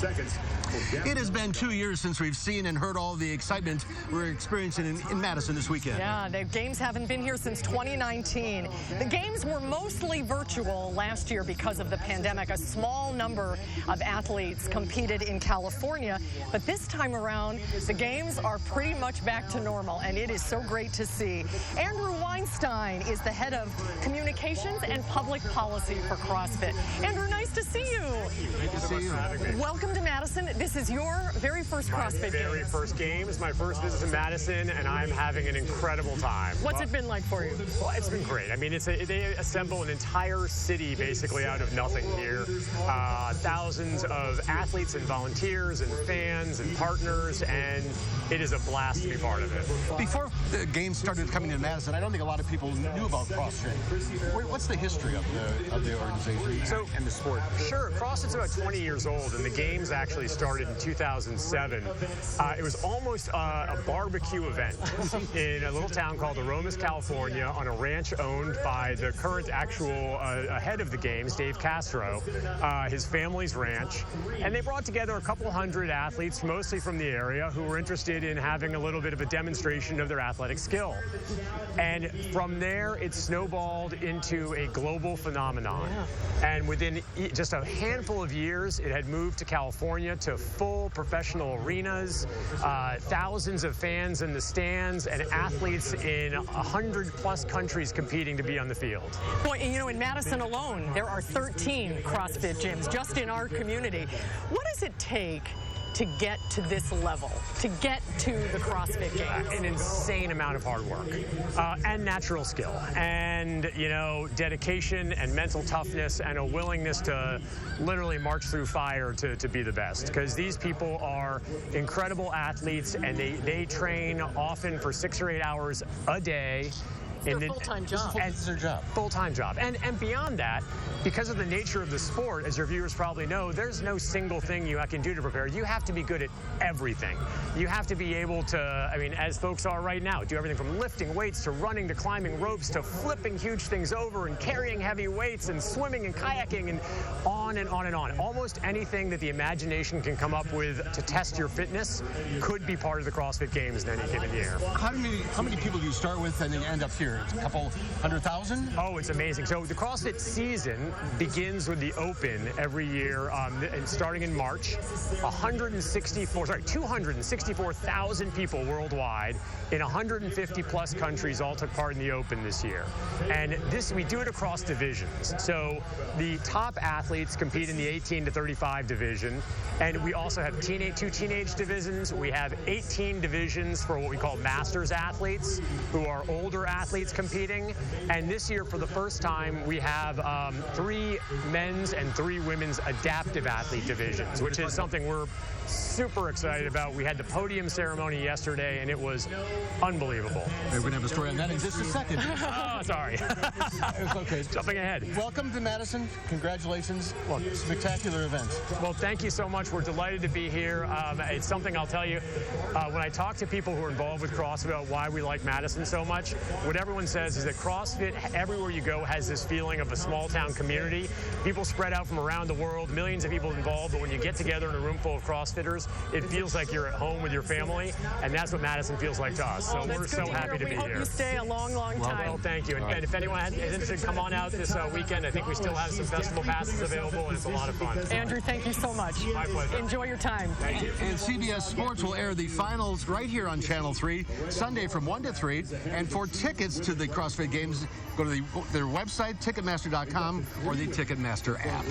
It has been 2 years since we've seen and heard all the excitement we're experiencing in Madison this weekend. Yeah, the games haven't been here since 2019. The games were mostly virtual last year because of the pandemic. A small number of athletes competed in California, but this time around, the games are pretty much back to normal, and it is so great to see. Andrew Weinstein is the head of communications and public policy for CrossFit. Andrew, nice to see you. Great to see you. Welcome to Madison. This is your very first CrossFit Games. My very first games, my first visit to Madison, and I'm having an incredible time. What's it been like for you? Well, it's been great. I mean, they assemble an entire city basically out of nothing here. Thousands of athletes and volunteers and fans and partners, and it is a blast to be part of it. Before the games started coming to Madison, I don't think a lot of people knew about CrossFit. What's the history of the organization and the sport? Sure, CrossFit's about 20 years old, and the games actually started in 2007. It was almost a barbecue event in a little town called Aromas, California, on a ranch owned by the current actual head of the games, Dave Castro, his family's ranch. And they brought together a couple hundred athletes, mostly from the area, who were interested in having a little bit of a demonstration of their athletic skill. And from there, it snowballed into a global phenomenon. Yeah. And within just a handful of years, it had moved to California to full professional arenas, thousands of fans in the stands, and athletes in 100+ countries competing to be on the field. Well, you know, in Madison alone, there are 13 CrossFit gyms just in our community. What does it take to get to this level, to get to the CrossFit Games? An insane amount of hard work and natural skill and, you know, dedication and mental toughness and a willingness to literally march through fire to be the best. Because these people are incredible athletes, and they train often for 6 or 8 hours a day. It's their full-time job. This is their job. Full-time job. And beyond that, because of the nature of the sport, as your viewers probably know, there's no single thing you can do to prepare. You have to be good at everything. You have to be able to, I mean, as folks are right now, do everything from lifting weights to running to climbing ropes to flipping huge things over and carrying heavy weights and swimming and kayaking and on and on and on. Almost anything that the imagination can come up with to test your fitness could be part of the CrossFit Games in any given year. How many people do you start with and then you end up here? A couple 100,000? Oh, it's amazing. So the CrossFit season begins with the Open every year, and starting in March. 264,000 people worldwide in 150+ countries all took part in the Open this year. And we do it across divisions. So the top athletes compete in the 18 to 35 division, and we also have two teenage divisions. We have 18 divisions for what we call masters athletes, who are older athletes competing. And this year, for the first time, we have 3 men's and 3 women's adaptive athlete divisions, which is something we're super excited about. We had the podium ceremony yesterday, and it was unbelievable. We're going to have a story on that in just a second. Oh, sorry. It's okay. Jumping ahead. Welcome to Madison. Congratulations. Well, spectacular event. Well, thank you so much. We're delighted to be here. It's something I'll tell you, when I talk to people who are involved with CrossFit about why we like Madison so much, what everyone says is that CrossFit, everywhere you go, has this feeling of a small town community. People spread out from around the world, millions of people involved, but when you get together in a room full of CrossFitters, it feels like you're at home with your family, and that's what Madison feels like to us. So we're so happy to be here. We hope you stay a long, long time. Well, thank you. And if anyone is interested, come on out this weekend. I think we still have some festival passes available, and it's a lot of fun. Andrew, thank you so much. My pleasure. Enjoy your time. Thank you. And CBS Sports will air the finals right here on Channel 3, Sunday from 1 to 3. And for tickets to the CrossFit Games, go to their website, Ticketmaster.com, or the Ticketmaster app.